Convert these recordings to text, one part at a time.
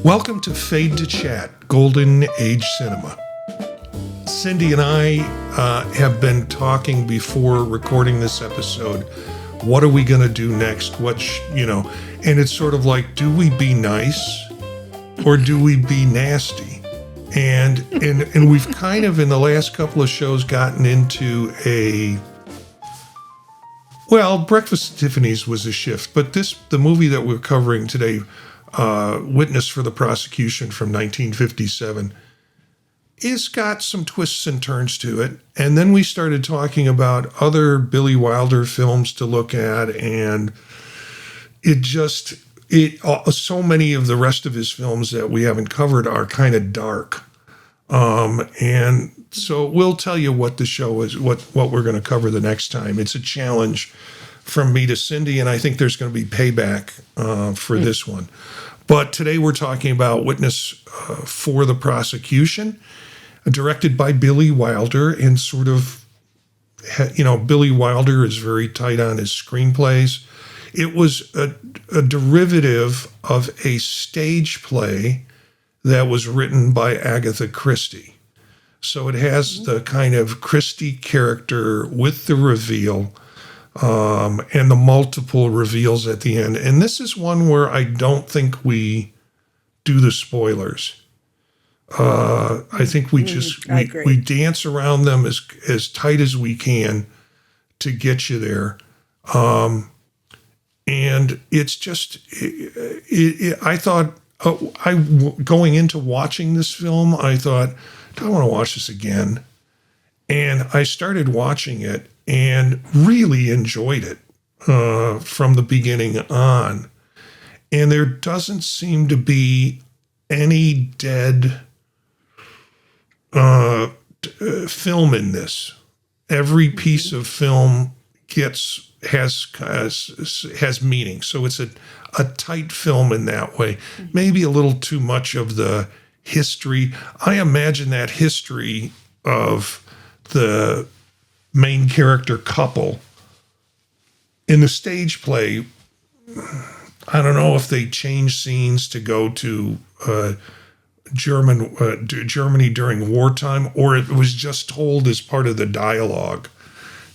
Welcome to Fade to Chat, Golden Age Cinema. Cindy and I have been talking before recording this episode. What are we going to do next? And it's sort of like, do we be nice or do we be nasty? And we've kind of in the last couple of shows gotten into Breakfast at Tiffany's was a shift, but the movie that we're covering today, Witness for the Prosecution from 1957, it's got some twists and turns to it. And then we started talking about other Billy Wilder films to look at, and so many of the rest of his films that we haven't covered are kind of dark. And so we'll tell you what the show is, what we're going to cover the next time. It's a challenge from me to Cindy, and I think there's going to be payback for this one. But today we're talking about Witness for the Prosecution, directed by Billy Wilder, and sort of, Billy Wilder is very tight on his screenplays. It was a derivative of a stage play that was written by Agatha Christie. So it has the kind of Christie character with the reveal and the multiple reveals at the end. And this is one where I don't think we do the spoilers. I think we we dance around them as tight as we can to get you there. And it's just, I thought, going into watching this film, I thought, do I want to watch this again? And I started watching it and really enjoyed it from the beginning on. And there doesn't seem to be any dead film in this. Every piece of film has meaning. So it's a tight film in that way. Maybe a little too much of the history. I imagine that history of the main character couple in the stage play, I don't know if they changed scenes to go to Germany during wartime, or it was just told as part of the dialogue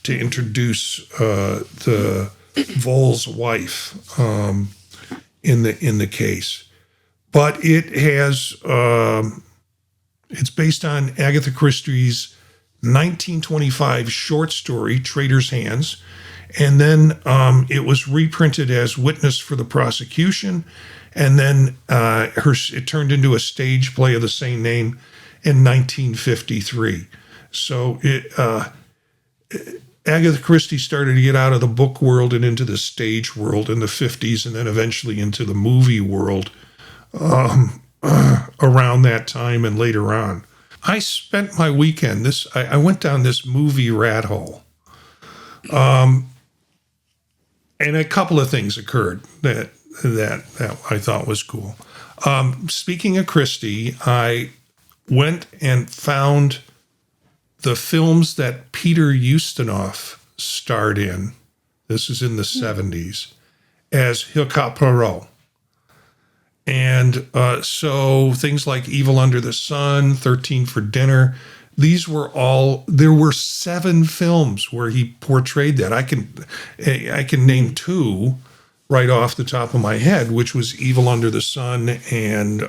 to introduce the Voll's wife in the case. But it has it's based on Agatha Christie's 1925 short story Traitor's Hands, and then it was reprinted as Witness for the Prosecution, and then it turned into a stage play of the same name in 1953. So Agatha Christie started to get out of the book world and into the stage world in the 50s, and then eventually into the movie world around that time and later on. I spent my weekend, I went down this movie rat hole. And a couple of things occurred that I thought was cool. Speaking of Christie, I went and found the films that Peter Ustinov starred in. This is in the 70s as Hercule Poirot. And so things like Evil Under the Sun, 13 for Dinner, there were 7 films where he portrayed that. I can name 2 right off the top of my head, which was Evil Under the Sun, and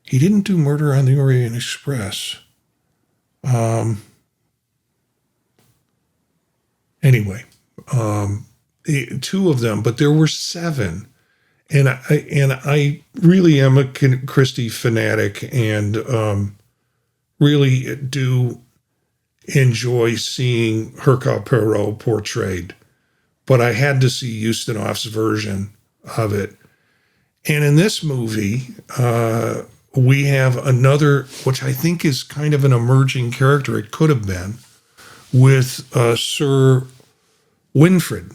he didn't do Murder on the Orient Express. Anyway, 2 of them, but there were 7. And I really am a Christie fanatic, and really do enjoy seeing Hercule Poirot portrayed. But I had to see Ustinov's version of it. And in this movie, we have another, which I think is kind of an emerging character, it could have been, with Sir Winfrid,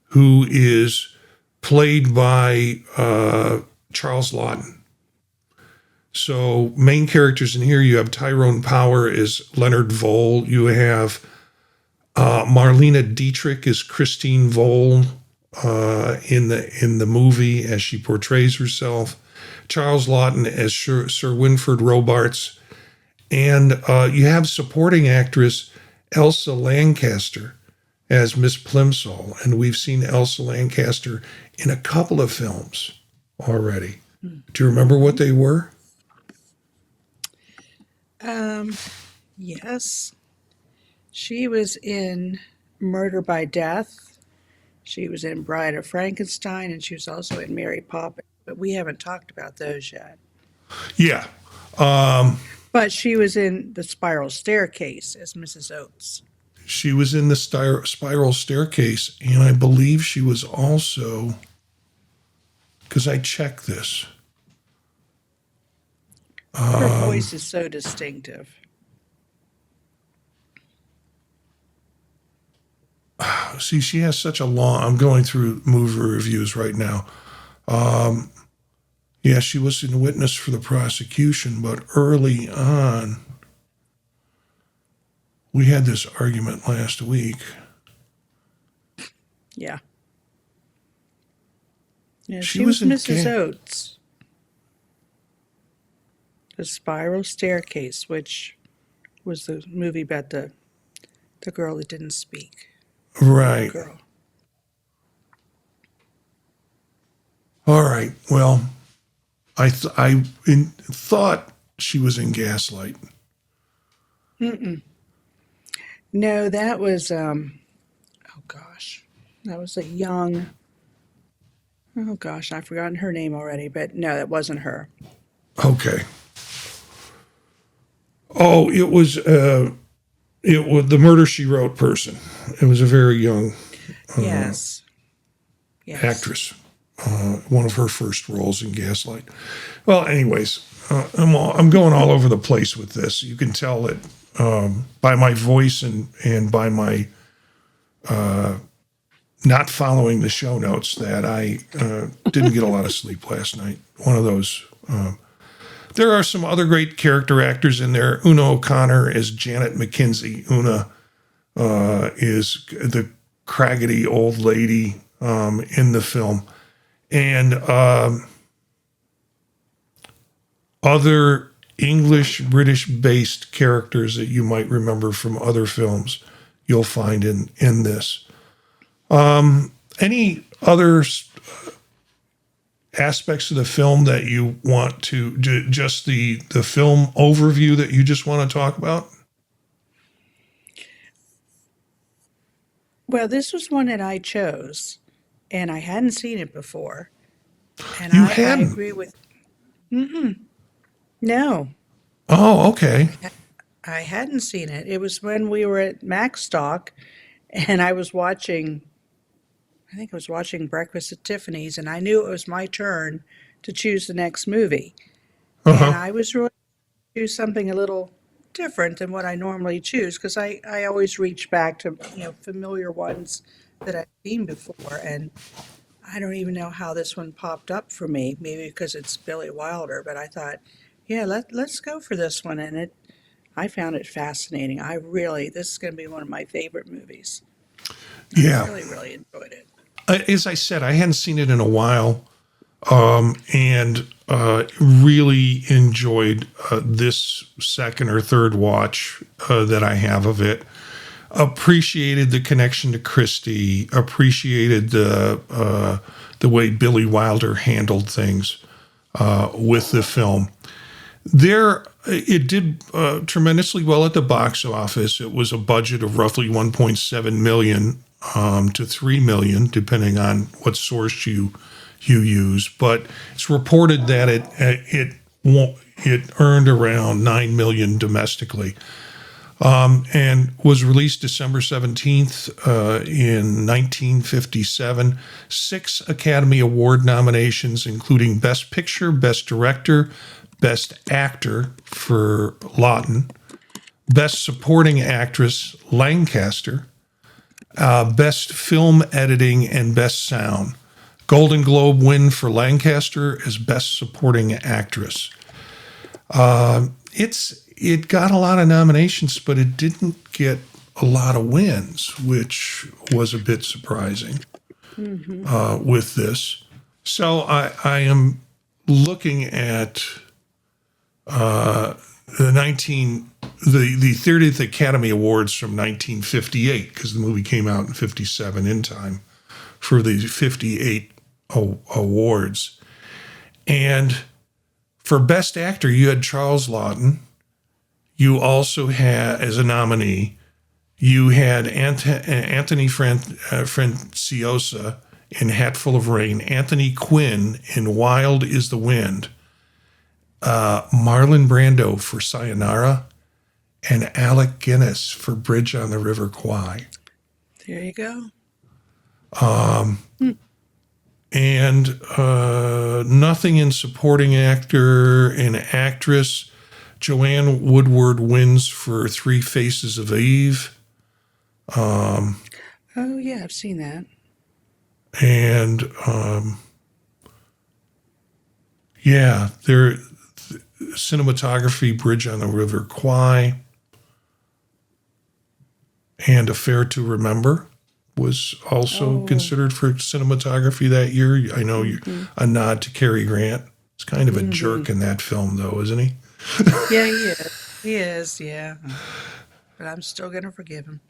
who is played by Charles Laughton. So main characters in here, you have Tyrone Power as Leonard Voll. You have Marlene Dietrich as Christine Voll in the movie as she portrays herself. Charles Laughton as Sir Winford Robarts, and you have supporting actress Elsa Lancaster as Miss Plimsoll, and we've seen Elsa Lancaster in a couple of films already. Do you remember what they were? Yes. She was in Murder by Death. She was in Bride of Frankenstein, and she was also in Mary Poppins. But we haven't talked about those yet. Yeah. But she was in The Spiral Staircase as Mrs. Oates. She was in the Spiral Staircase, and I believe she was also, because I checked this. Her voice is so distinctive. See, she has such a long. I'm going through movie reviews right now. Yeah, she was in witness for the prosecution, but early on, we had this argument last week. Yeah. Yeah, she was Mrs. Oates. The Spiral Staircase, which was the movie about the girl that didn't speak. Right. Girl. All right. Well, I thought she was in Gaslight. No, that was oh gosh, that was a young. Oh gosh, I've forgotten her name already, but no, that wasn't her. Okay. Oh, it was the Murder She Wrote person. It was a very young Yes. actress. One of her first roles in Gaslight. Well, anyways, I'm going all over the place with this. You can tell that by my voice and by my not following the show notes that I didn't get a lot of sleep last night. One of those. There are some other great character actors in there. Una O'Connor as Janet McKinsey. Una is the craggedy old lady in the film. And other English, British-based characters that you might remember from other films you'll find in this. Any other aspects of the film that you want to just the film overview that you just want to talk about? Well, this was one that I chose, and I hadn't seen it before. And You I hadn't? agree with. No, Oh, okay. I hadn't seen it. It was when we were at Macstock, and I was watching. I think I was watching Breakfast at Tiffany's, and I knew it was my turn to choose the next movie. And Uh-huh. I was really choose something a little different than what I normally choose because I always reach back to familiar ones that I've seen before, and I don't even know how this one popped up for me. Maybe because it's Billy Wilder, but I thought, yeah, let's go for this one, and I found it fascinating. This is going to be one of my favorite movies. Yeah. I really enjoyed it. As I said, I hadn't seen it in a while, and really enjoyed this second or third watch that I have of it. Appreciated the connection to Christie. Appreciated the way Billy Wilder handled things with the film. It did tremendously well at the box office. It was a budget of roughly 1.7 million to 3 million, depending on what source you use. But it's reported that it earned around 9 million domestically, and was released December 17th in 1957. 6 Academy Award nominations, including Best Picture, Best Director, Best Actor for Laughton, Best Supporting Actress Lancaster, Best Film Editing, and Best Sound. Golden Globe win for Lancaster as Best Supporting Actress. It got a lot of nominations, but it didn't get a lot of wins, which was a bit surprising with this. So I am looking at the 30th Academy Awards from 1958, because the movie came out in 57 in time for the 58 awards. And for Best Actor, you had Charles Laughton. You also had, as a nominee, you had Anthony Franciosa in Hatful of Rain, Anthony Quinn in Wild is the Wind, Marlon Brando for Sayonara, and Alec Guinness for Bridge on the River Kwai. There you go. And nothing in supporting actor and actress. Joanne Woodward wins for Three Faces of Eve. Oh, yeah, I've seen that. And yeah, there cinematography, Bridge on the River Kwai, and Affair to Remember was also considered for cinematography that year. I know a nod to Cary Grant. He's kind of a jerk in that film, though, isn't he? Yeah, he is. He is, yeah. But I'm still going to forgive him.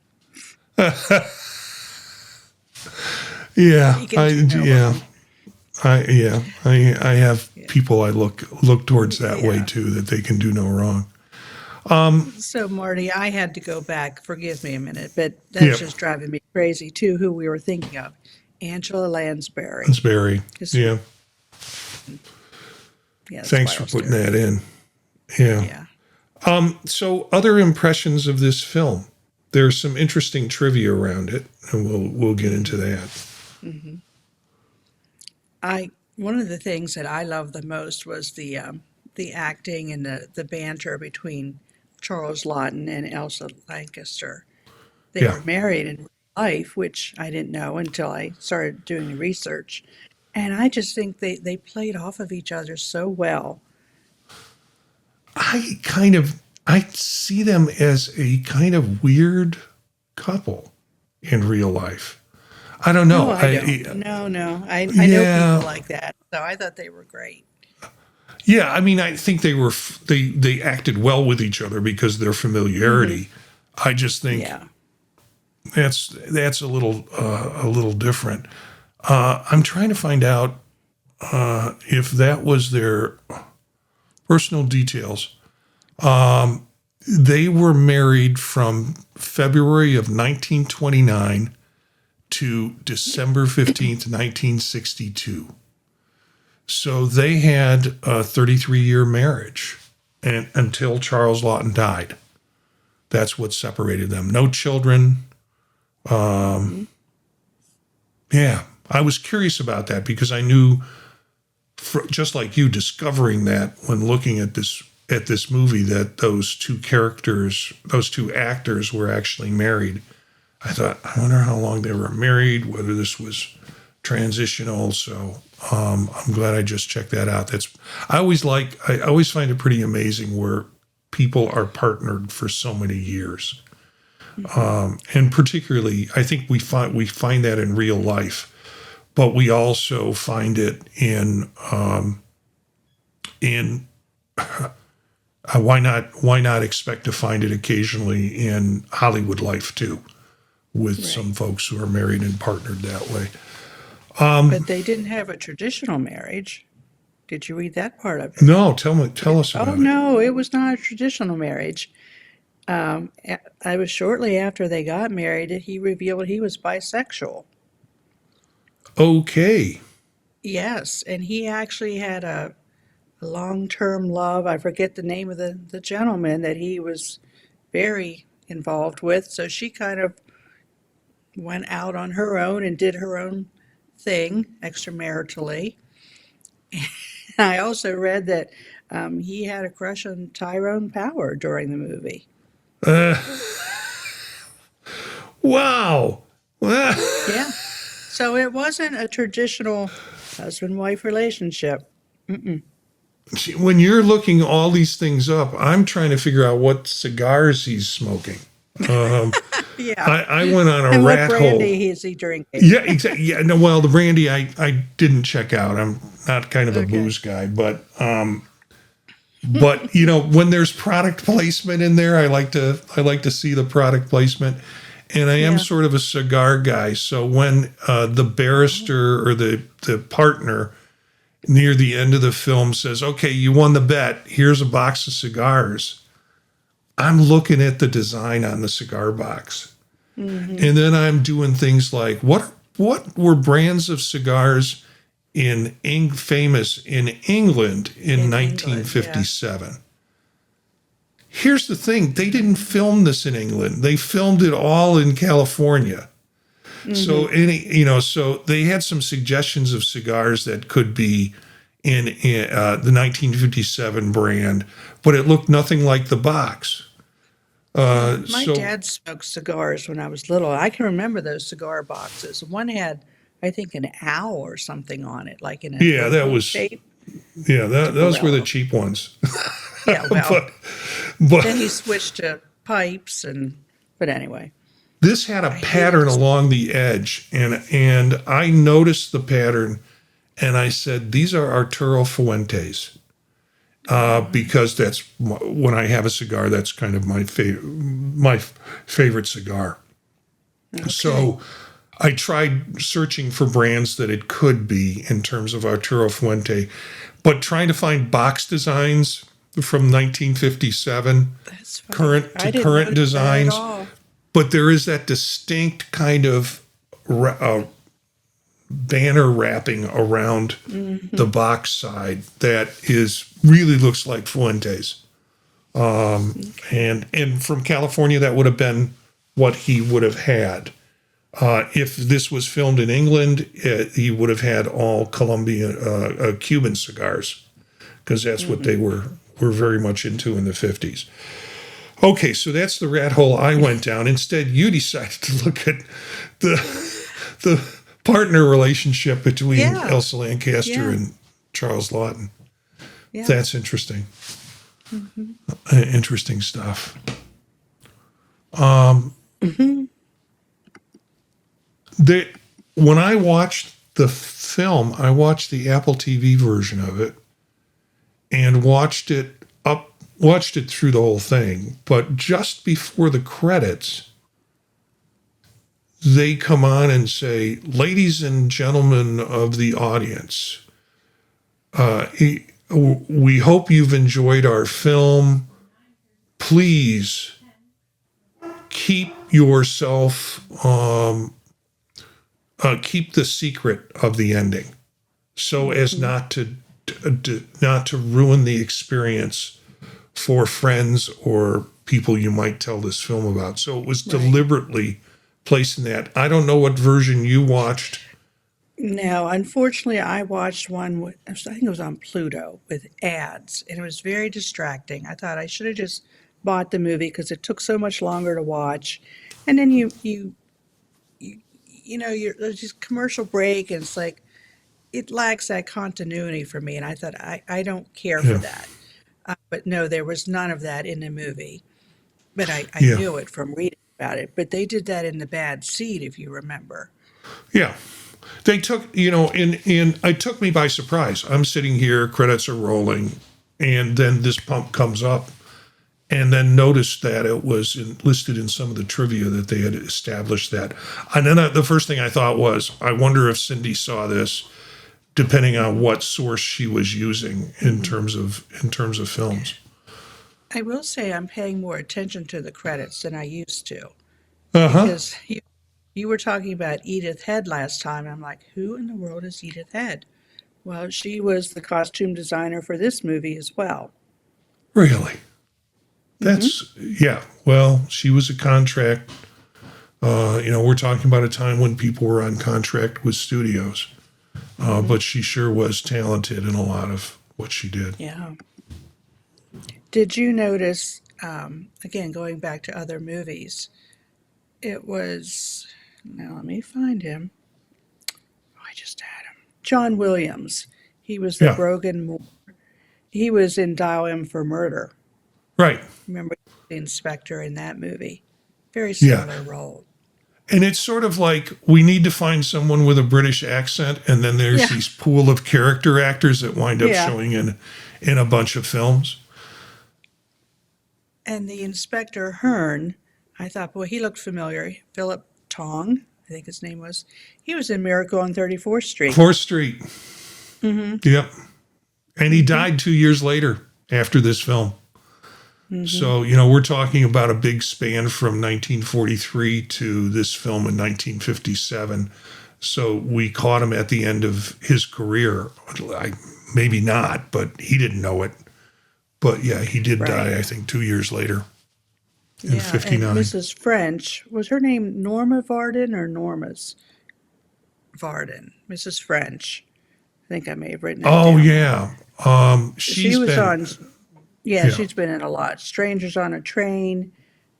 Yeah, He can do no wrong. I have people I look towards that way Yeah. too, that they can do no wrong. So, Marty, I had to go back. Forgive me a minute, but that's Yep. just driving me crazy, too, who we were thinking of. Angela Lansbury. It's Barry. Yes. Yeah, Yeah, thanks for putting that in. Yeah. Yeah. So, other impressions of this film. There's some interesting trivia around it, and we'll get into that. One of the things that I loved the most was the acting and the banter between Charles Laughton and Elsa Lancaster. They Yeah. were married in real life, which I didn't know until I started doing the research. And I just think they played off of each other so well. I see them as a kind of weird couple in real life. I don't know. No, I don't. No. I know Yeah. people like that. So I thought they were great. Yeah, I mean, I think they acted well with each other because of their familiarity. I just think Yeah. that's a little different. I'm trying to find out if that was their personal details. They were married from February of 1929 to December 15th, 1962. So they had a 33-year marriage and until Charles Laughton died. That's what separated them. No children. Yeah, I was curious about that because I knew, just like you, discovering that when looking at this movie, that those two actors were actually married. I thought, I wonder how long they were married, whether this was transitional. So I'm glad I just checked that out. I always find it pretty amazing where people are partnered for so many years. And particularly, I think we find that in real life, but we also find it in why not expect to find it occasionally in Hollywood life too, with some folks who are married and partnered that way. But they didn't have a traditional marriage. Did you read that part of it? No, tell us about Oh, it. no, it was not a traditional marriage. I was shortly after they got married that he revealed he was bisexual. Okay. Yes, and he actually had a long-term love. I forget the name of the gentleman that he was very involved with. So she kind of went out on her own and did her own thing extramaritally. I also read that he had a crush on Tyrone Power during the movie. Wow. Yeah. So it wasn't a traditional husband-wife relationship. When you're looking all these things up, I'm trying to figure out what cigars he's smoking. Yeah. I went on a And what rat hole. brandy is he drinking? Yeah, exactly. Yeah, no, well, the brandy I didn't check out. I'm not kind of a Okay. booze guy, but when there's product placement in there, I like to see the product placement. And I am Yeah. sort of a cigar guy. So when the barrister or the partner near the end of the film says, "Okay, you won the bet. Here's a box of cigars." I'm looking at the design on the cigar box. Mm-hmm. And then I'm doing things like what were brands of cigars famous in England in In England, yeah. 1957? Here's the thing, they didn't film this in England. They filmed it all in California. So Mm-hmm. so they had some suggestions of cigars that could be in the 1957 brand, but it looked nothing like the box. Yeah. My So dad smoked cigars when I was little. I can remember those cigar boxes. One had, I think, an owl or something on it, like in an yeah, that oval was shape. yeah, those were the Morello. cheap ones. Yeah, well, but but then he switched to pipes but anyway, this had a I hated pattern this. along the edge, and I noticed the pattern, and I said, "These are Arturo Fuentes," because that's when I have a cigar. That's kind of my favorite cigar. Okay. So I tried searching for brands that it could be in terms of Arturo Fuente, but trying to find box designs from 1957 That's funny. current to I didn't current notice that at designs, all. but there is that distinct kind of banner wrapping around the Hmm. box side that is really looks like Fuentes. And from California, that would have been what he would have had. If this was filmed in England, he would have had all Cuban cigars because that's what they Hmm. were very much into in the 50s. Okay, so that's the rat hole I went down. Instead, you decided to look at the the partner relationship between Yeah. Elsa Lancaster Yeah. and Charles Laughton. Yeah. That's interesting. Hmm. Interesting stuff. Um, Hmm. they, when I watched the film, I watched the Apple TV version of it and watched it through the whole thing. But just before the credits, they come on and say, "Ladies and gentlemen of the audience, uh, we hope you've enjoyed our film. Please keep yourself, keep the secret of the ending, so as Hmm. not to ruin the experience for friends or people you might tell this film about." So it was Right. deliberately placing that. I don't know what version you watched. No, unfortunately, I watched one I think it was on Pluto with ads, and it was very distracting. I thought I should have just bought the movie because it took so much longer to watch. And then there's this commercial break, and it's like it lacks that continuity for me. And I thought I don't care for Yeah, that. But no, there was none of that in the movie. But I yeah, knew it from reading about it. But they did that in the bad seed, if you remember. yeah. They took, and it took me by surprise. I'm sitting here, credits are rolling, and then this pump comes up, and then noticed that it was listed in some of the trivia that they had established that. And then the first thing I thought was, I wonder if Cindy saw this, depending on Hmm. what source she was using Hmm. in terms of films. I will say I'm paying more attention to the credits than I used to Uh huh. because you were talking about Edith Head last time. I'm like, who in the world is Edith Head? Well, she was the costume designer for this movie as well. Really? Hmm. Yeah. Well, she was a contract. We're talking about a time when people were on contract with studios, Hmm. but she sure was talented in a lot of what she did. Yeah. Did you notice, again, going back to other movies, it was, now let me find him. Oh, I just had him. John Williams. He was the Yeah. Brogan Moore. He was in Dial M for Murder. Right. Remember the inspector in that movie? Very Yeah. similar role. And it's sort of like we need to find someone with a British accent, and then there's Yeah. these pool of character actors that wind up Yeah. showing in a bunch of films. And the Inspector Hearn, I thought, boy, he looked familiar. Philip Tong, I think his name was. He was in Miracle on 34th Street. 4th Street. Yep. And he died 2 years later after this film. So, we're talking about a big span from 1943 to this film in 1957. So we caught him at the end of his career. Maybe not, but he didn't know it. But yeah, he did die, I think, 2 years later in 59. And Mrs. French, was her name Norma Varden or Norma's Varden? Mrs. French. I think I may have written that Oh, down. yeah. She was on, Yeah. she's been in a lot. Strangers on a Train,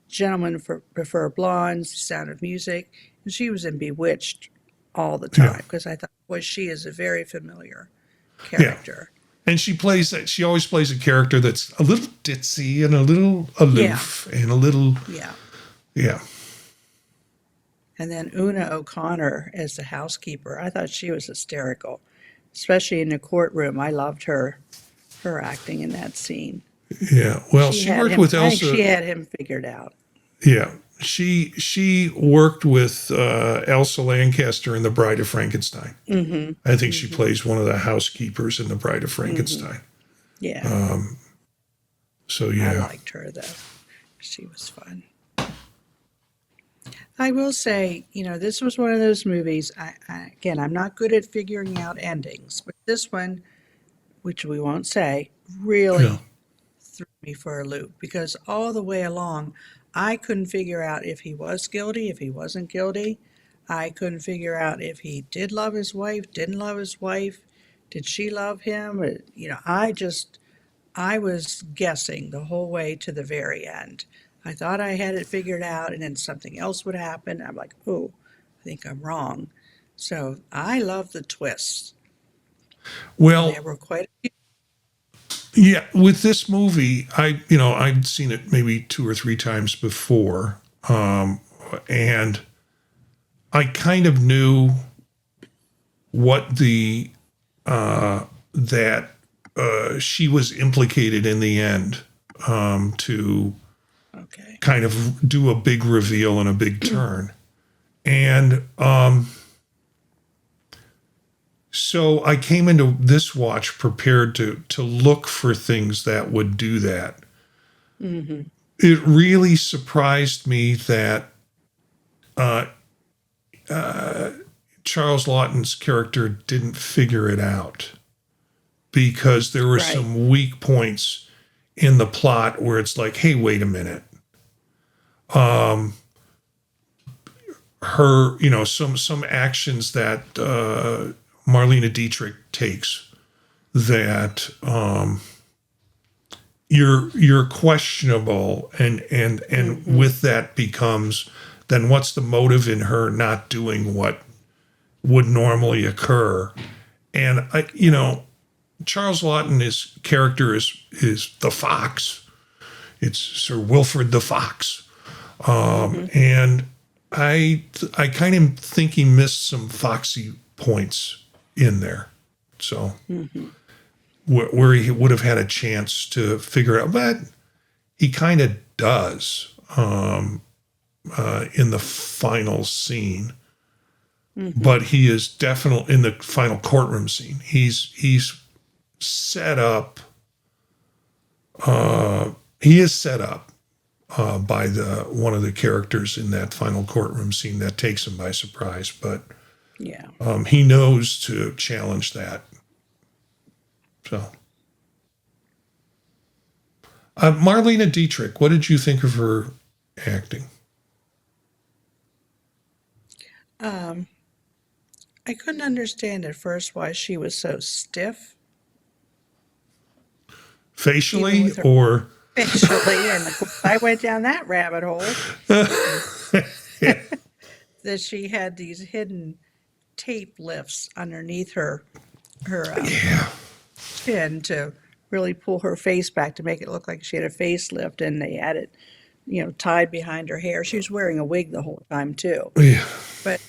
Gentlemen Prefer Blondes, The Sound of Music, and she was in Bewitched all the time because I thought, boy, she is a very familiar character. And she always plays a character that's a little ditzy and a little aloof and a little, yeah. And then Una O'Connor as the housekeeper. I thought she was hysterical, especially in the courtroom. I loved her acting in that scene. Yeah. Well, she worked with Elsa. I think she had him figured out. Yeah. She worked with Elsa Lancaster in The Bride of Frankenstein. I think she plays one of the housekeepers in The Bride of Frankenstein. Yeah. So, yeah. I liked her, though. She was fun. I will say, this was one of those movies. Again, I'm not good at figuring out endings, but this one, which we won't say, really threw me for a loop because all the way along, I couldn't figure out if he was guilty, if he wasn't guilty. I couldn't figure out if he did love his wife, didn't love his wife, did she love him? I was guessing the whole way to the very end. I thought I had it figured out, and then something else would happen. I'm like, oh, I think I'm wrong. So I love the twists. Well, there were quite a few. Yeah, with this movie, I'd seen it maybe 2 or 3 times before, and I kind of knew what that she was implicated in the end to kind of do a big reveal and a big turn, and so I came into this watch prepared to look for things that would do that. It really surprised me that Charles Laughton's character didn't figure it out because there were some weak points in the plot where it's like, hey, wait a minute. Her, some actions that Marlene Dietrich takes that you're questionable, and with that becomes then what's the motive in her not doing what would normally occur? And Charles Laughton, his character is the Fox. It's Sir Wilfrid the Fox, and I kind of think he missed some foxy points in there. So where he would have had a chance to figure out, but he kind of does in the final scene. But he is definitely in the final courtroom scene. He's set up. He is set up by one of the characters in that final courtroom scene that takes him by surprise. But he knows to challenge that. So, Marlene Dietrich, what did you think of her acting? I couldn't understand at first why she was so stiff. Facially or? Facially, and I went down that rabbit hole. That she had these hidden tape lifts underneath her chin to really pull her face back to make it look like she had a facelift, and they had it tied behind her hair. She was wearing a wig the whole time too. Yeah. But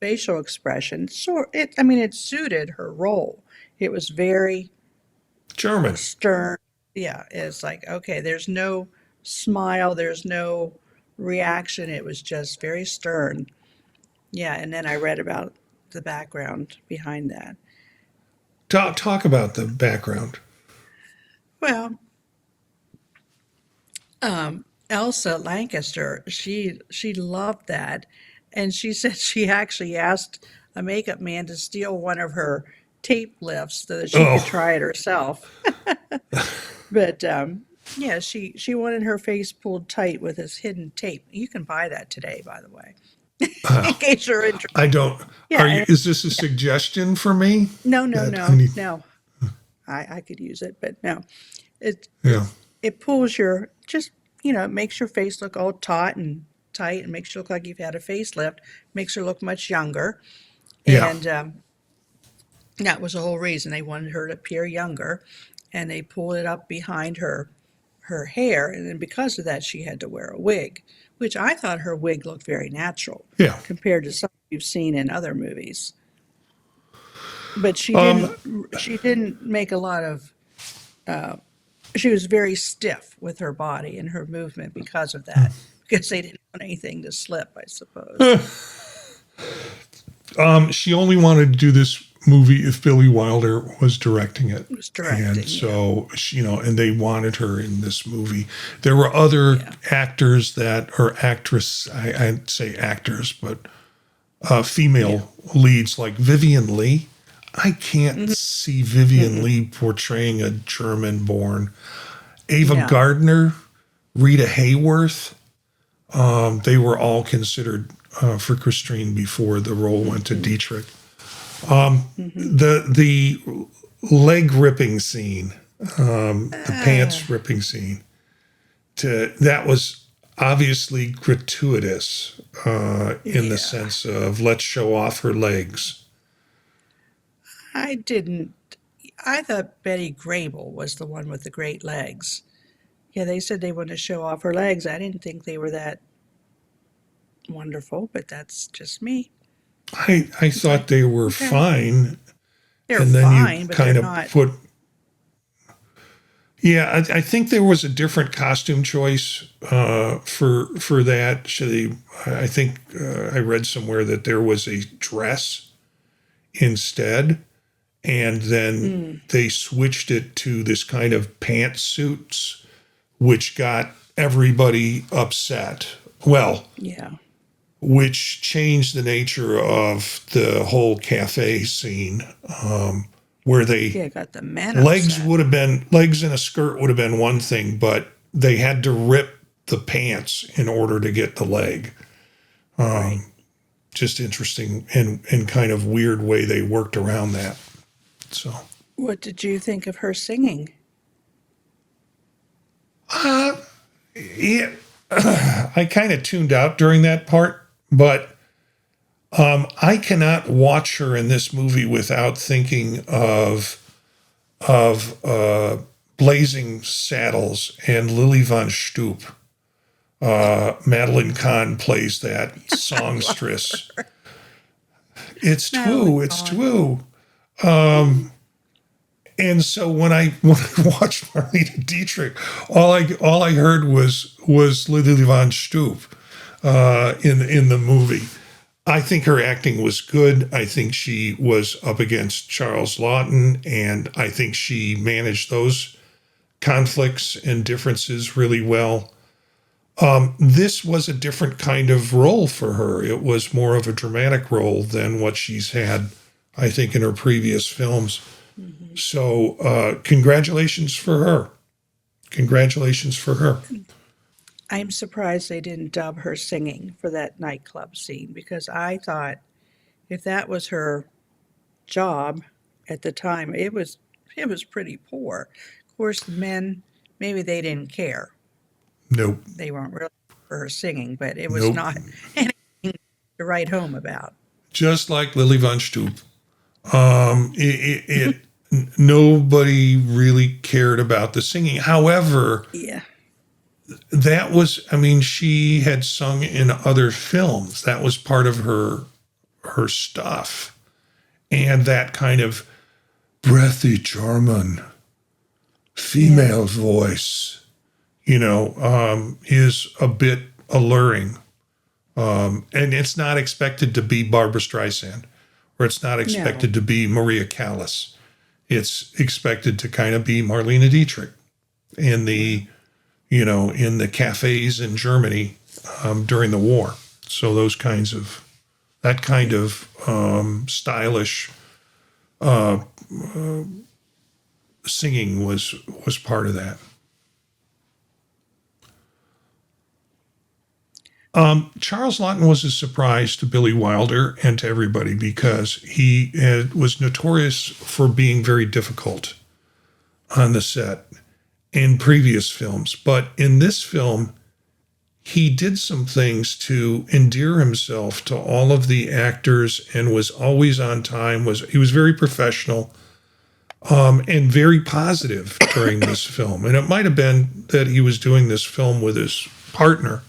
facial expression, it suited her role. It was very German. stern. Yeah, it's like, okay, there's no smile, there's no reaction. It was just very stern. Yeah, and then I read about the background behind that. Talk about the background. Well, Elsa Lancaster, she loved that, and she said she actually asked a makeup man to steal one of her tape lifts so that she could Oh, try it herself. But yeah, she wanted her face pulled tight with this hidden tape. You can buy that today, by the way, in case you're interested. I don't. Yeah, Is this a suggestion for me no, no, that I no, need? no. I could use it, but no. It Yeah. it pulls your just it makes your face look all taut and tight and makes you look like you've had a facelift. Makes her look much younger, Yeah. and that was the whole reason they wanted her to appear younger, and they pulled it up behind her hair, and then because of that, she had to wear a wig, which I thought her wig looked very natural Yeah. compared to some you've seen in other movies. But Um. she didn't make a lot of she was very stiff with her body and her movement because of that, because they didn't want anything to slip, I suppose. She only wanted to do this movie if Billy Wilder was directing it. It was And directing, yeah. so, and they wanted her in this movie. There were other Yeah. actors or actress, I'd say actors, but female leads like Vivian Lee. I can't see Vivian Lee portraying a German-born. Ava No. Gardner, Rita Hayworth. They were all considered for Christine before the role went to Dietrich. The leg ripping scene, the pants ripping scene, that was obviously gratuitous in the sense of let's show off her legs. I didn't. I thought Betty Grable was the one with the great legs. Yeah, they said they wanted to show off her legs. I didn't think they were that wonderful, but that's just me. I thought they were Okay. fine, They're and then fine, you but kind they're of not. put. Yeah, I think there was a different costume choice for that. I think I read somewhere that there was a dress instead, and then they switched it to this kind of pantsuits, which got everybody upset. Well, Yeah. which changed the nature of the whole cafe scene, where Yeah, got the men upset. legs in a skirt would have been one thing, but they had to rip the pants in order to get the leg. Right. Just interesting and kind of weird way they worked around that. So What did you think of her singing? yeah, I kind of tuned out during that part, but I cannot watch her in this movie without thinking of Blazing Saddles and Lily von Stoop. Madeline Kahn plays that songstress. It's true. Madeline It's Kahn. true. And so when I watched Marlene Dietrich, all I heard was Lily von Stoop in the movie. I think her acting was good. I think she was up against Charles Laughton, and I think she managed those conflicts and differences really well. This was a different kind of role for her. It was more of a dramatic role than what she's had, I think, in her previous films. So congratulations for her. Congratulations for her. I'm surprised they didn't dub her singing for that nightclub scene, because I thought if that was her job at the time, it was pretty poor. Of course, the men, maybe they didn't care. Nope. They weren't really for her singing, but it was Nope. not anything to write home about. Just like Lily von Stoop. Nobody really cared about the singing. However, Yeah. that was, I mean, she had sung in other films. That was part of her stuff. And that kind of breathy German female voice, is a bit alluring. And it's not expected to be Barbara Streisand, or it's not expected to be Maria Callas. It's expected to kind of be Marlene Dietrich in the, in the cafes in Germany during the war. So that kind of stylish singing was part of that. Charles Laughton was a surprise to Billy Wilder and to everybody because he was notorious for being very difficult on the set in previous films. But in this film, he did some things to endear himself to all of the actors and was always on time. He was very professional and very positive during this film. And it might have been that he was doing this film with his partner.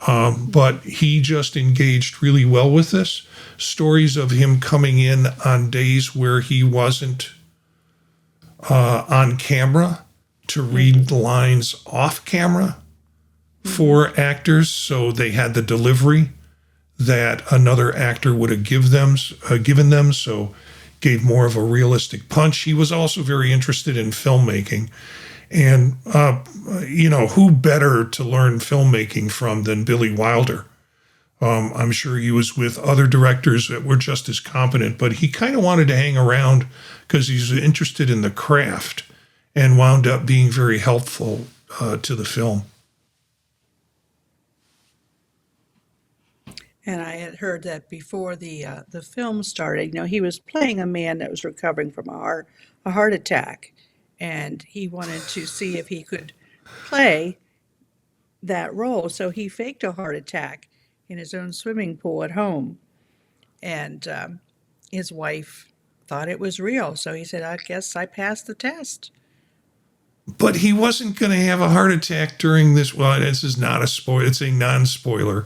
But he just engaged really well with this. Stories of him coming in on days where he wasn't on camera to read the lines off camera for actors, so they had the delivery that another actor would have given them, so gave more of a realistic punch. He was also very interested in filmmaking. And, who better to learn filmmaking from than Billy Wilder? I'm sure he was with other directors that were just as competent, but he kind of wanted to hang around because he's interested in the craft and wound up being very helpful to the film. And I had heard that before the film started, he was playing a man that was recovering from a heart attack. And he wanted to see if he could play that role. So he faked a heart attack in his own swimming pool at home. And his wife thought it was real. So he said, I guess I passed the test. But he wasn't going to have a heart attack during this. Well, this is not a spoiler. It's a non-spoiler.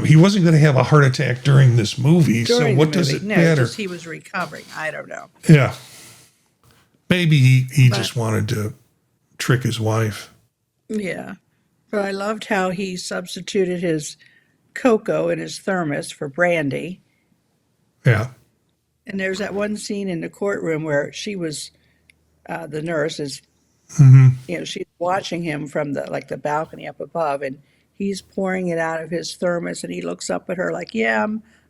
He wasn't going to have a heart attack during this movie. So what does it matter? Just he was recovering. I don't know. Yeah. Maybe he just wanted to trick his wife. Yeah. But I loved how he substituted his cocoa in his thermos for brandy. Yeah. And there's that one scene in the courtroom where she was, the nurse is, she's watching him from the balcony up above, and he's pouring it out of his thermos, and he looks up at her like, yeah,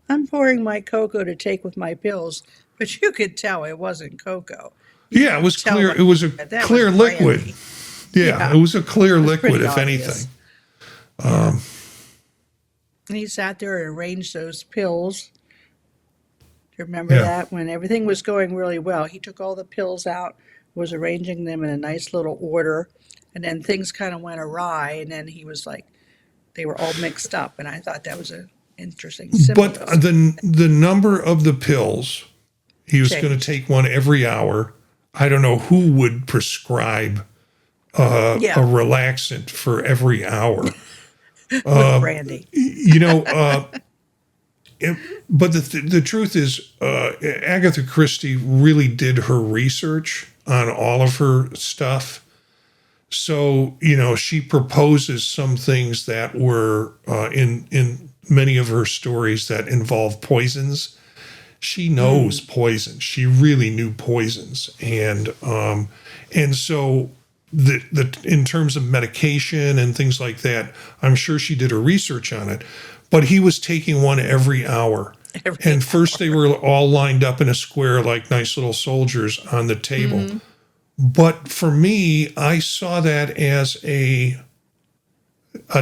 I'm pouring my cocoa to take with my pills. But you could tell it wasn't cocoa. Yeah, it was clear. It was a clear liquid. Yeah, it was a clear liquid, if anything. And he sat there and arranged those pills. Do you remember that? When everything was going really well, he took all the pills out, was arranging them in a nice little order, and then things kind of went awry, and then he was like, they were all mixed up, and I thought that was an interesting symbolism. But the number of the pills, he was going to take one every hour. I don't know who would prescribe a relaxant for every hour. With brandy. But the truth is, Agatha Christie really did her research on all of her stuff. So, she proposes some things that were in many of her stories that involve poisons. She knows poison. She really knew poisons, and so the in terms of medication and things like that, I'm sure she did her research on it. But he was taking one every hour, first they were all lined up in a square like nice little soldiers on the table. But for me, I saw that as a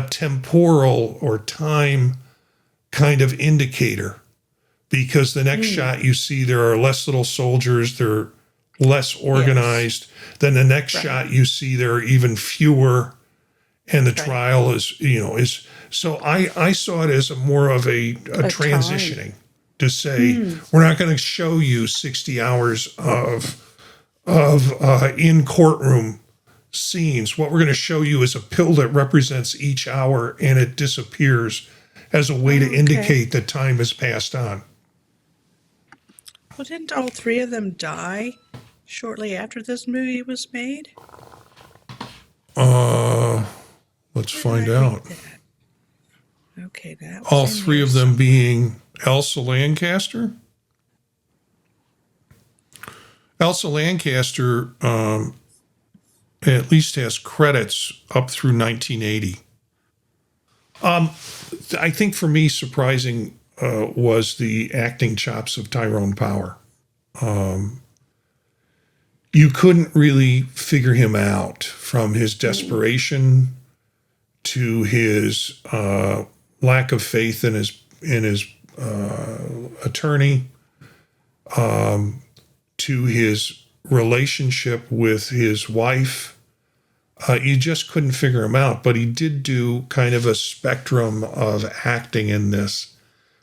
temporal or time kind of indicator. Because the next shot you see, there are less little soldiers, they're less organized. Yes. Then the next shot you see, there are even fewer, and the trial is. So I saw it as more of a transitioning to say, we're not going to show you 60 hours of in courtroom scenes. What we're going to show you is a pill that represents each hour, and it disappears as a way to indicate that time has passed on. Well, didn't all three of them die shortly after this movie was made? Let's Where find did I read out. that? Okay, that was All in three there of them being Elsa Lancaster. Elsa Lancaster at least has credits up through 1980. I think for me, surprising was the acting chops of Tyrone Power. You couldn't really figure him out, from his desperation to his lack of faith in his attorney, to his relationship with his wife. You just couldn't figure him out, but he did do kind of a spectrum of acting in this,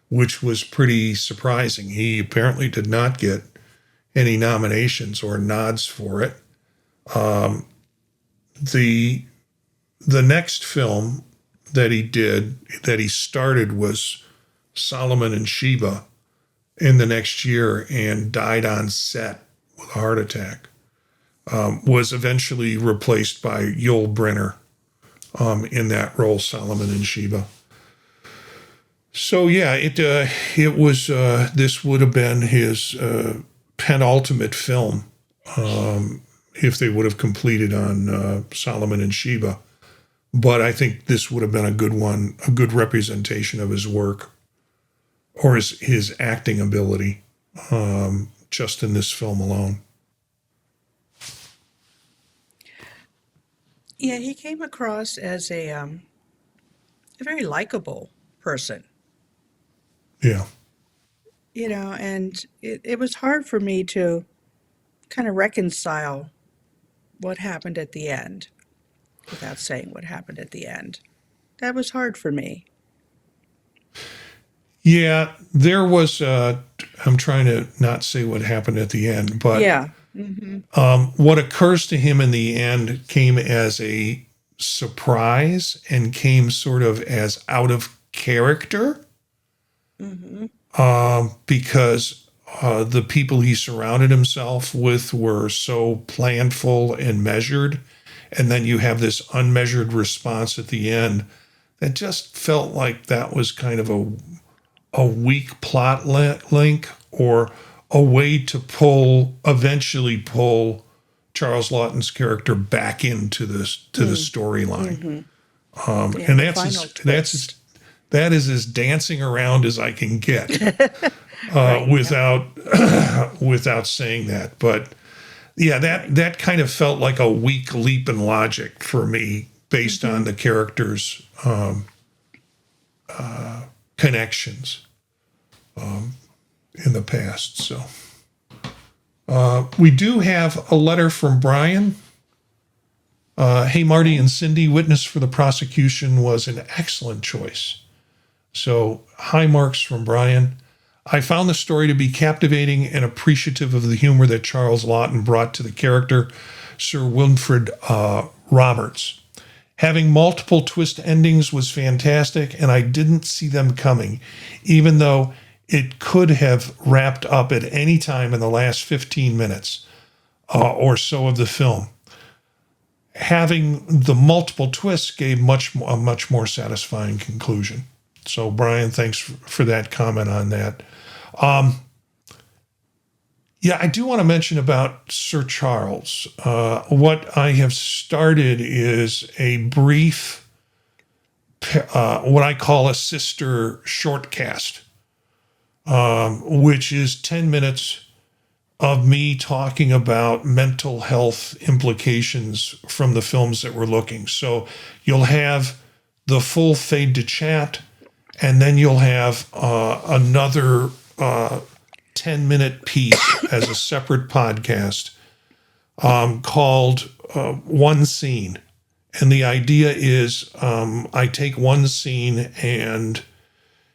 which was pretty surprising. He apparently did not get any nominations or nods for it. The next film that he started was Solomon and Sheba in the next year, and died on set with a heart attack. Was eventually replaced by Yul Brynner in that role, Solomon and Sheba. So yeah, it was this would have been his penultimate film if they would have completed on Solomon and Sheba. But I think this would have been a good one, a good representation of his work or his acting ability, just in this film alone. Yeah, he came across as a very likable person, Yeah. and it was hard for me to kind of reconcile what happened at the end without saying what happened at the end. That was hard for me. Yeah, there was, I'm trying to not say what happened at the end, but Yeah. what occurs to him in the end came as a surprise and came sort of as out of character, because the people he surrounded himself with were so planful and measured. And then you have this unmeasured response at the end that just felt like that was kind of a weak plot link, or a way to eventually pull Charles Laughton's character back into the storyline. And that is as dancing around as I can get without saying that. But yeah, that kind of felt like a weak leap in logic for me, based on the character's connections in the past. So we do have a letter from Brian. Hey, Marty and Cindy, witness for the prosecution was an excellent choice. So high marks from Brian. I found the story to be captivating and appreciative of the humor that Charles Laughton brought to the character, Sir Wilfrid Roberts. Having multiple twist endings was fantastic, and I didn't see them coming, even though it could have wrapped up at any time in the last 15 minutes or so of the film. Having the multiple twists gave a much more satisfying conclusion. So, Brian, thanks for that comment on that. Yeah, I do want to mention about Sir Charles. What I have started is a brief, what I call a sister shortcast, which is 10 minutes of me talking about mental health implications from the films that we're looking. So you'll have the full fade to chat, and then you'll have another 10-minute piece as a separate podcast called One Scene. And the idea is I take one scene and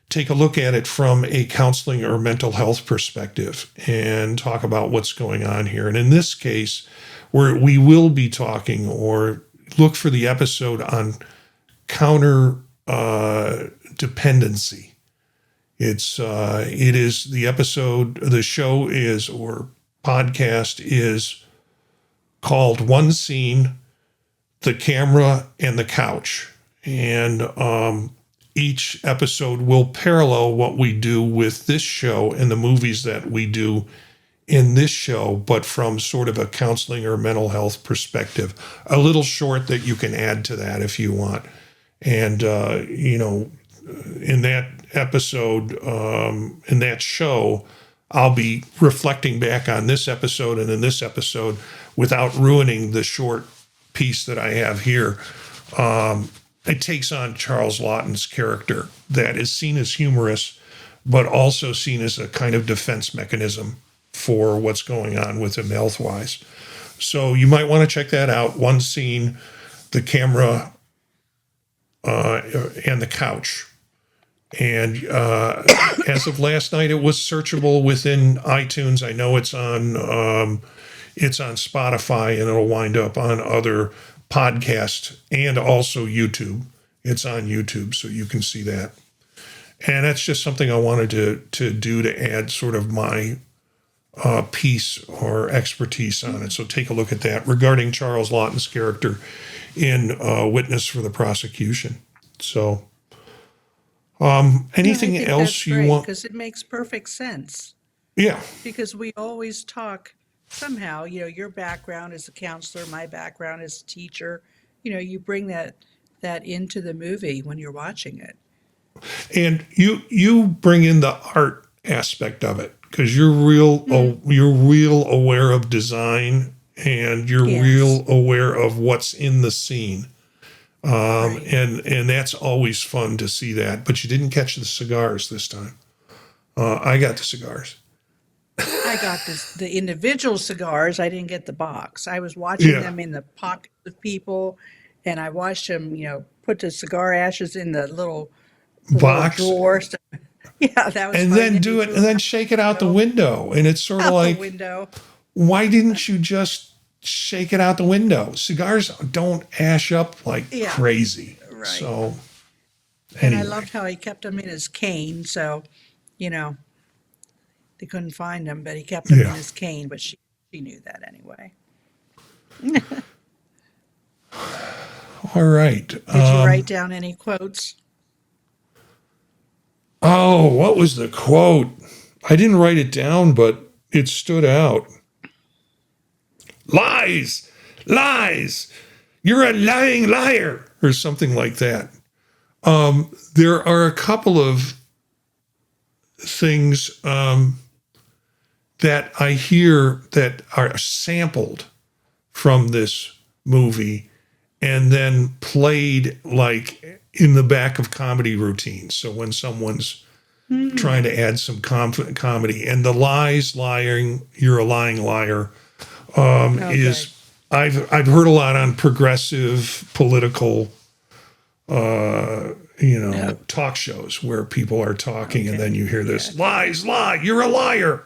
take a look at it from a counseling or mental health perspective and talk about what's going on here. And in this case, where we will be talking, or look for the episode on counter dependency. It is the episode, the show is, or podcast is called One Scene, the Camera, and the Couch. And each episode will parallel what we do with this show and the movies that we do in this show, but from sort of a counseling or mental health perspective. A little short that you can add to that if you want. And, in that episode, in that show, I'll be reflecting back on this episode and in this episode without ruining the short piece that I have here. It takes on Charles Laughton's character that is seen as humorous, but also seen as a kind of defense mechanism for what's going on with him health-wise. So you might want to check that out. One Scene, the Camera, and the Couch. And as of last night, it was searchable within iTunes. I know it's on Spotify, and it'll wind up on other podcasts and also YouTube. It's on YouTube, so you can see that. And that's just something I wanted to do to add sort of my piece or expertise on it. So take a look at that regarding Charles Laughton's character in Witness for the Prosecution. So anything else you want? Because it makes perfect sense. Yeah. Because we always talk somehow, your background as a counselor, my background as a teacher, you bring that into the movie when you're watching it. And you bring in the art aspect of it because you're real aware of design, and you're real aware of what's in the scene. Right. And that's always fun to see that. But you didn't catch the cigars this time. I got the cigars. I got the individual cigars. I didn't get the box. I was watching them in the pockets of people, and I watched them, put the cigar ashes in the little box drawer. Yeah, that was. And then do it, and then shake it out the window. And it's sort of like, why didn't you just shake it out the window? Cigars don't ash up like crazy. Right. So, anyway. And I loved how he kept them in his cane. So, they couldn't find him, but he kept them in his cane. But she knew that anyway. All right. Did you write down any quotes? Oh, what was the quote? I didn't write it down, but it stood out. Lies! Lies! You're a lying liar! Or something like that. There are a couple of things that I hear that are sampled from this movie and then played like in the back of comedy routines. So when someone's trying to add some comedy, and the lying, you're a lying liar, is I've heard a lot on progressive political talk shows where people are talking and then you hear this lies, you're a liar.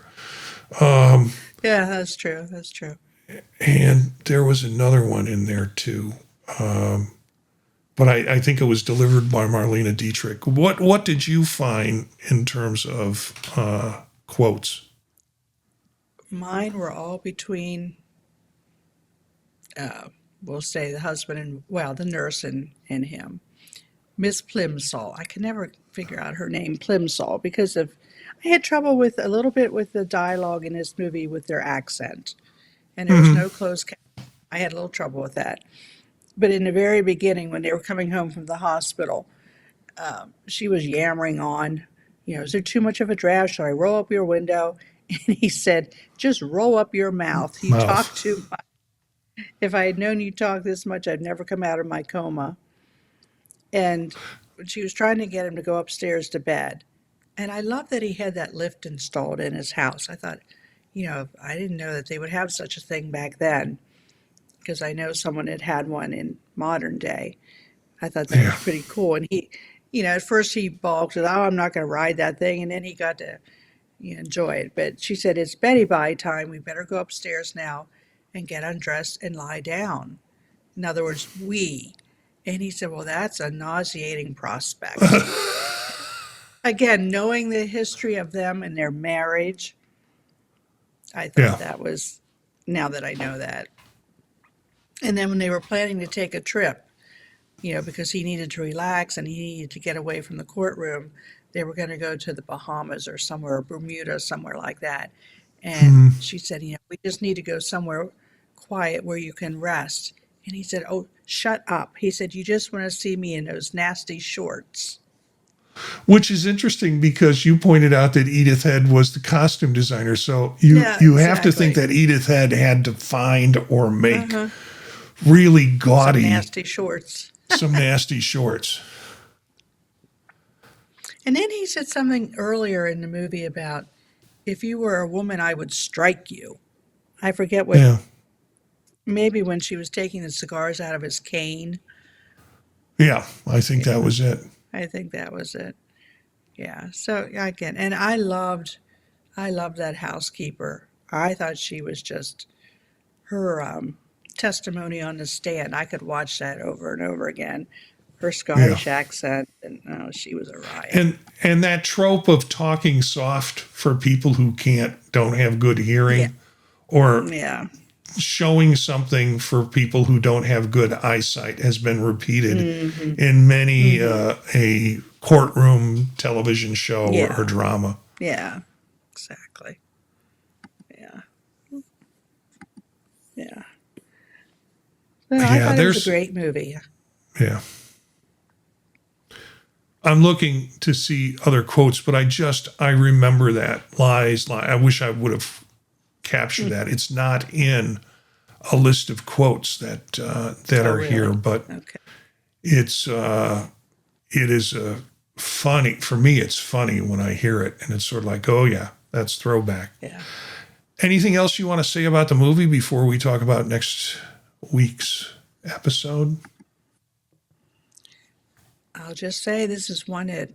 Yeah, that's true. That's true. And there was another one in there too. But I think it was delivered by Marlene Dietrich. What did you find in terms of quotes? Mine were all between, we'll say the husband and, the nurse and him. Miss Plimsoll. I can never figure out her name, Plimsoll, because I had trouble with a little bit with the dialogue in this movie with their accent. And there was no closed caption. I had a little trouble with that. But in the very beginning, when they were coming home from the hospital, she was yammering on, is there too much of a draft? Shall I roll up your window? And he said, just roll up your mouth. You talk too much. If I had known you talk this much, I'd never come out of my coma. And she was trying to get him to go upstairs to bed. And I love that he had that lift installed in his house. I thought, I didn't know that they would have such a thing back then, because I know someone had one in modern day. I thought that was pretty cool. And he, at first he balked at, I'm not going to ride that thing. And then he got to enjoy it. But she said, it's Betty Bye time. We better go upstairs now and get undressed and lie down. In other words, we. And he said, well, that's a nauseating prospect. Again, knowing the history of them and their marriage, I thought Yeah. that was, now that I know that. And then when they were planning to take a trip, because he needed to relax and he needed to get away from the courtroom, they were going to go to the Bahamas or somewhere, or Bermuda, somewhere like that. And she said, we just need to go somewhere quiet where you can rest. And he said, oh, shut up. He said, you just want to see me in those nasty shorts. Which is interesting because you pointed out that Edith Head was the costume designer. So you have to think that Edith Head had to find or make really gaudy, some nasty shorts. some nasty shorts. And then he said something earlier in the movie about, if you were a woman, I would strike you. I forget what. Yeah. Maybe when she was taking the cigars out of his cane. Yeah, I think that was it. I think that was it. Yeah. So again, and I loved that housekeeper. I thought she was just, her testimony on the stand. I could watch that over and over again. Her Scottish accent, and she was a riot. And that trope of talking soft for people who don't have good hearing, or showing something for people who don't have good eyesight has been repeated in many a courtroom television show or drama. Yeah, exactly. Yeah. Well, I thought it was a great movie. Yeah. I'm looking to see other quotes, but I remember that lies. I wish I would have captured that. It's not in a list of quotes that are here, but it is funny for me. It's funny when I hear it, and it's sort of like, oh yeah, that's throwback. Yeah. Anything else you want to say about the movie before we talk about next week's episode? I'll just say this is one that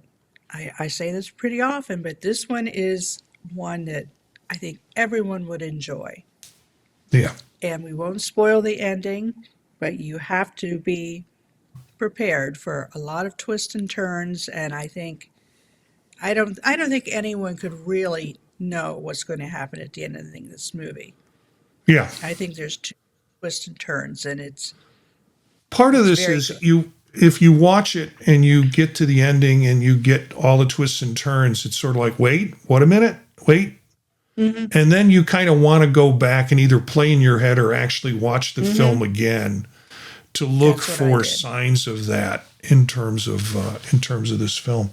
I say this pretty often, but this one is one that I think everyone would enjoy. Yeah. And we won't spoil the ending, but you have to be prepared for a lot of twists and turns. And I don't think anyone could really know what's going to happen at the end of this movie. Yeah. I think there's two twists and turns, and it's part of this is good. If you watch it and you get to the ending and you get all the twists and turns, it's sort of like, wait, what a minute, wait. And then you kind of want to go back and either play in your head or actually watch the film again to look for signs of that in terms of this film.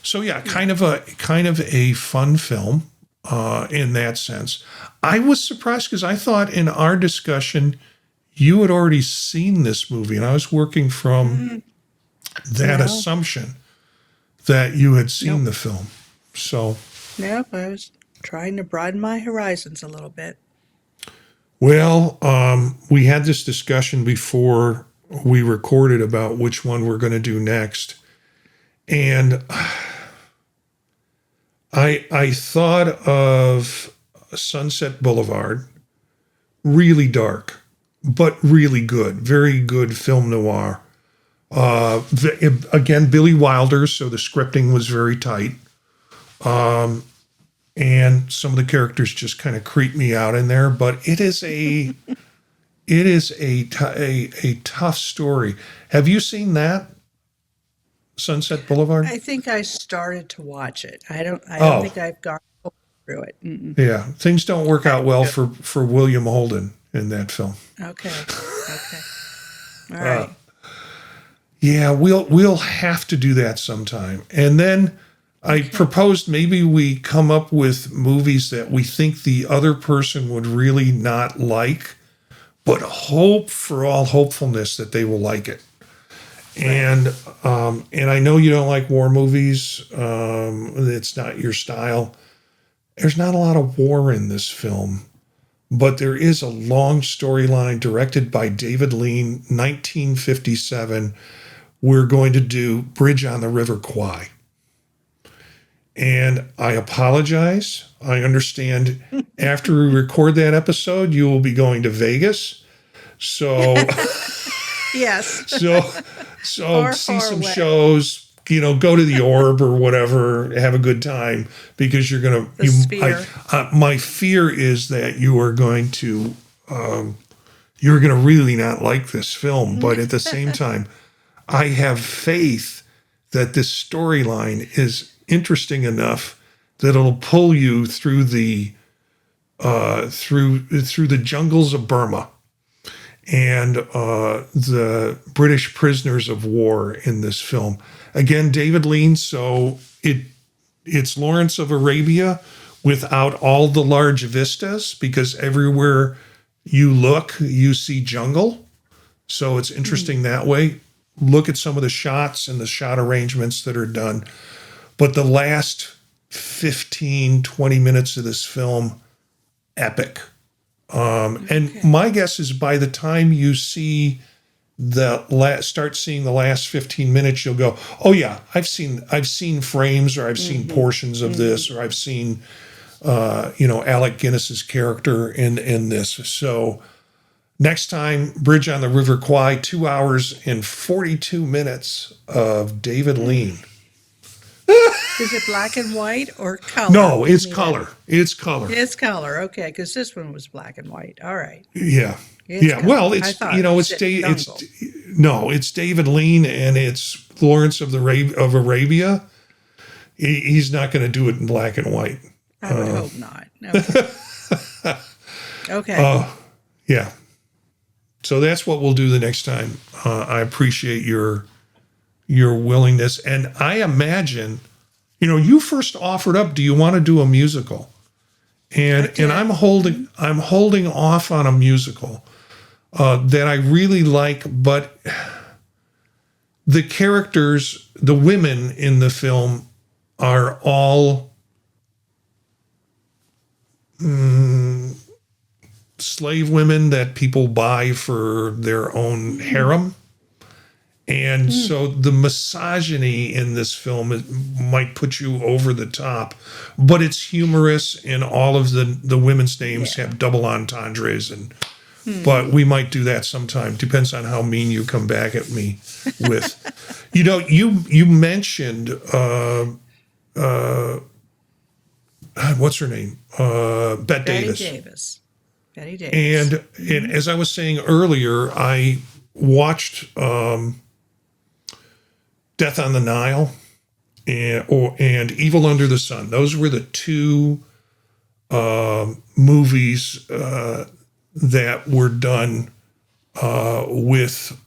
So yeah, kind of a fun film in that sense. I was surprised because I thought in our discussion you had already seen this movie, and I was working from that assumption that you had seen the film. So, nope, I was trying to broaden my horizons a little bit. Well, we had this discussion before we recorded about which one we're going to do next, and I thought of Sunset Boulevard, really dark, but really good, very good film noir. Again, Billy Wilder, so the scripting was very tight. And some of the characters just kind of creep me out in there, but it is a tough story. Have you seen that, Sunset Boulevard? I think I started to watch it. I don't think I've gone through it. Yeah, things don't work out well for William Holden in that film. Okay. All right. Yeah, we'll have to do that sometime. And then I proposed maybe we come up with movies that we think the other person would really not like, but hope for all hopefulness that they will like it. And I know you don't like war movies. It's not your style. There's not a lot of war in this film, but there is a long storyline directed by David Lean, 1957. We're going to do Bridge on the River Kwai. And I apologize. I understand after we record that episode, you will be going to Vegas. So, Yes. so Far, see far some away. shows, go to the Orb or whatever, have a good time because The Sphere. my fear is that you're going to really not like this film. But at the same time, I have faith that this storyline is interesting enough that it'll pull you through the through the jungles of Burma and the British prisoners of war in this film. Again, David Lean. So it's Lawrence of Arabia without all the large vistas because everywhere you look, you see jungle. So it's interesting that way. Look at some of the shots and the shot arrangements that are done. But the last 15, 20 minutes of this film, epic. And my guess is by the time you see start seeing the last 15 minutes, you'll go, oh yeah, I've seen frames or I've seen portions of this or I've seen, Alec Guinness's character in this. So next time, Bridge on the River Kwai, 2 hours and 42 minutes of David Lean. Is it black and white or color? No, it's Give me color. that. It's color. It's color. Okay, because this one was black and white. All right. Yeah. It's Yeah. color. Well, I it's thought it's David Lean and it's Lawrence of Arabia. He's not going to do it in black and white. I would hope not. Okay. Okay. Yeah. So that's what we'll do the next time. I appreciate your willingness, and I imagine, you first offered up, do you want to do a musical? And I'm holding off on a musical that I really like, but the characters, the women in the film, are all slave women that people buy for their own harem. And so the misogyny in this film might put you over the top, but it's humorous, and all of the women's names have double entendres. But we might do that sometime. Depends on how mean you come back at me with. You mentioned what's her name? Bette Davis. Betty Davis. And as I was saying earlier, I watched Death on the Nile and Evil Under the Sun. Those were the two movies that were done with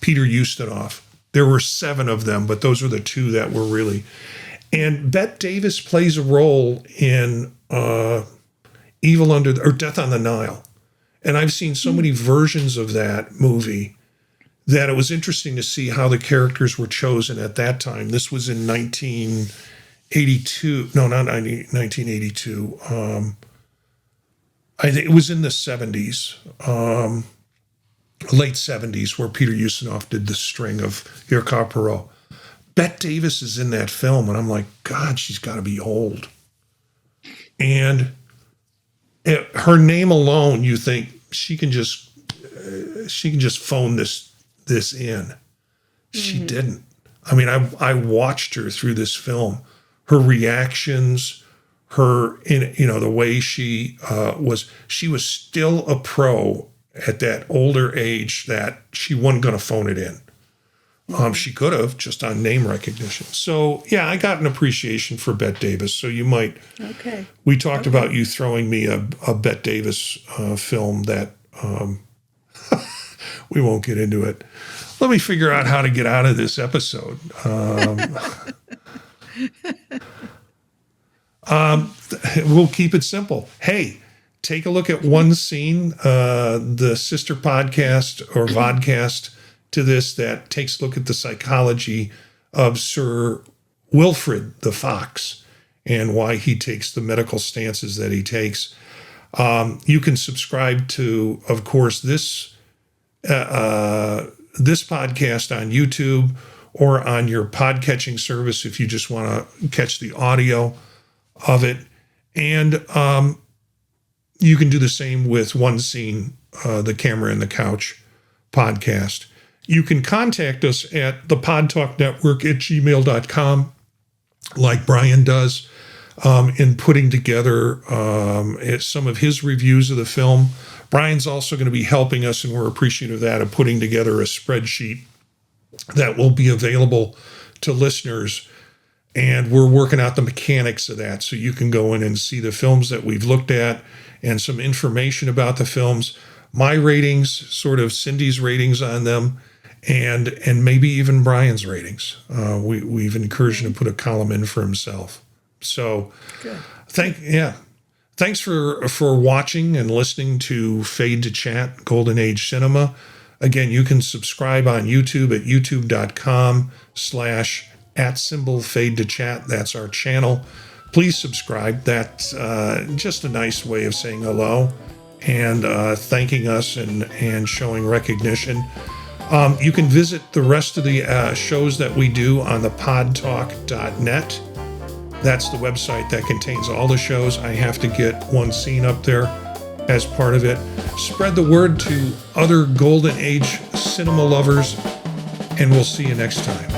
Peter Ustinov. There were 7 of them, but those were the 2 that were really. And Bette Davis plays a role in Death on the Nile. And I've seen so many versions of that movie that it was interesting to see how the characters were chosen at that time. This was in 1982. No, not 1982. I think it was in the 70s, late 70s, where Peter Ustinov did the string of Hercule Poirot. Bette Davis is in that film, and I'm like, God, she's got to be old. And her name alone, you think she can just phone this in. She didn't. I mean, I watched her through this film, her reactions, the way she was still a pro at that older age that she wasn't going to phone it in. She could have just on name recognition. So yeah, I got an appreciation for Bette Davis. So you might. Okay. We talked about you throwing me a Bette Davis film that we won't get into it. Let me figure out how to get out of this episode. We'll keep it simple. Hey, take a look at one scene, the sister podcast or vodcast to this that takes a look at the psychology of Sir Wilfrid the Fox and why he takes the medical stances that he takes. You can subscribe to, of course, this podcast on YouTube or on your podcatching service if you just want to catch the audio of it. And you can do the same with One Scene, the Camera in the Couch podcast. You can contact us at thepodtalknetwork@gmail.com, like Brian does, in putting together some of his reviews of the film. Brian's also going to be helping us, and we're appreciative of that, of putting together a spreadsheet that will be available to listeners. And we're working out the mechanics of that, so you can go in and see the films that we've looked at and some information about the films, my ratings, sort of Cindy's ratings on them, and maybe even Brian's ratings. We've encouraged him to put a column in for himself. So, Good. Thanks for watching and listening to Fade to Chat, Golden Age Cinema. Again, you can subscribe on YouTube at youtube.com/@fade to chat. That's our channel. Please subscribe. That's just a nice way of saying hello and thanking us and showing recognition. You can visit the rest of the shows that we do on the podtalk.net. That's the website that contains all the shows. I have to get One Scene up there as part of it. Spread the word to other Golden Age cinema lovers, and we'll see you next time.